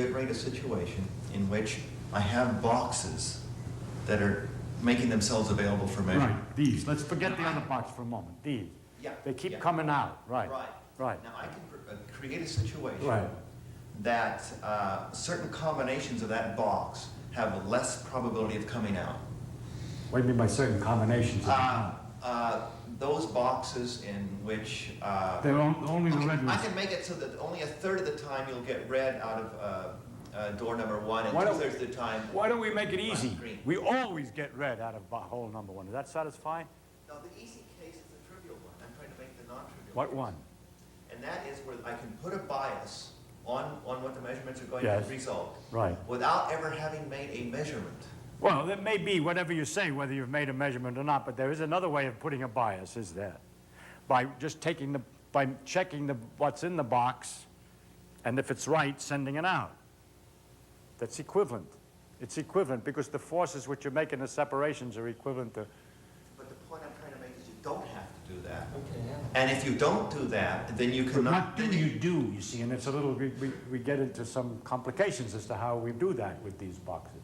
generate a situation in which I have boxes that are making themselves available for measurement. Right, these. Let's forget the other box for a moment. These. Yeah. They keep yeah. coming out. Right. Right. Right. Now I can create a situation Right. that certain combinations of that box have less probability of coming out. What do you mean by certain combinations? Those boxes in which They're only the okay, red I ones. can make it so that only a third of the time you'll get red out of door number 1, and Why don't- two-thirds of the time. Why don't we make it easy? Green. We always get red out of hole number 1. Does that satisfy? No, the easy case is the trivial one. I'm trying to make the non-trivial. What case. one? And that is where I can put a bias on what the measurements are going Yes. to result, Right. without ever having made a measurement. Well, that may be whatever you say, whether you've made a measurement or not, but there is another way of putting a bias, is there? By just by checking what's in the box, and if it's right, sending it out. That's equivalent. It's equivalent because the forces which are making the separations are equivalent to. But the point I'm trying to make is you don't have to do that. Okay, yeah. And if you don't do that, then you But cannot. what do you do, you see? And it's a little, we get into some complications as to how we do that with these boxes.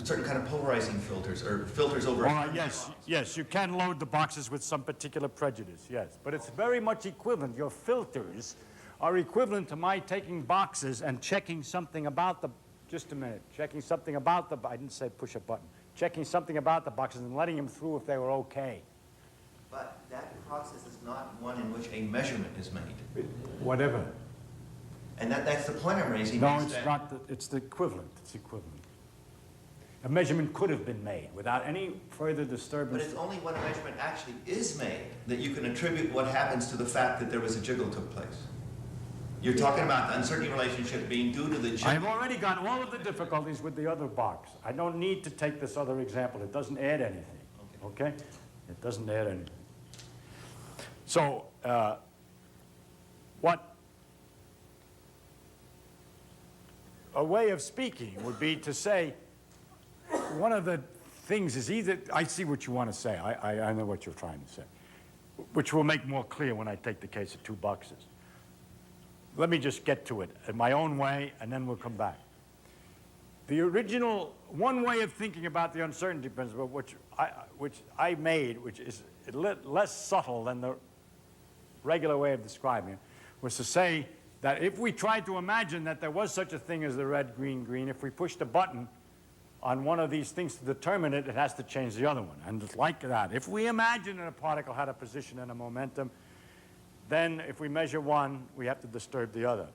Certain kind of polarizing filters, or filters over. All right, yes, you can load the boxes with some particular prejudice, yes. But it's very much equivalent. Your filters are equivalent to my taking boxes and checking something about the, just a minute, checking something about the, I didn't say push a button, checking something about the boxes and letting them through if they were okay. But that process is not one in which a measurement is made. Whatever. And that's the point I'm raising. No, is it's that not, it's the equivalent, it's equivalent. A measurement could have been made without any further disturbance. But it's only when a measurement actually is made that you can attribute what happens to the fact that there was a jiggle took place. You're talking about the uncertainty relationship being due to the jiggle. I've already got all of the difficulties with the other box. I don't need to take this other example. It doesn't add anything. Okay? It doesn't add anything. So, a way of speaking would be to say, one of the things is either, I see what you want to say. I know what you're trying to say, which will make more clear when I take the case of two boxes. Let me just get to it in my own way, and then we'll come back. The original, one way of thinking about the uncertainty principle, which I made, which is less subtle than the regular way of describing it, was to say that if we tried to imagine that there was such a thing as the red, green, green, if we pushed a button on one of these things to determine it, it has to change the other one. And it's like that. If we imagine that a particle had a position and a momentum, then if we measure one, we have to disturb the other.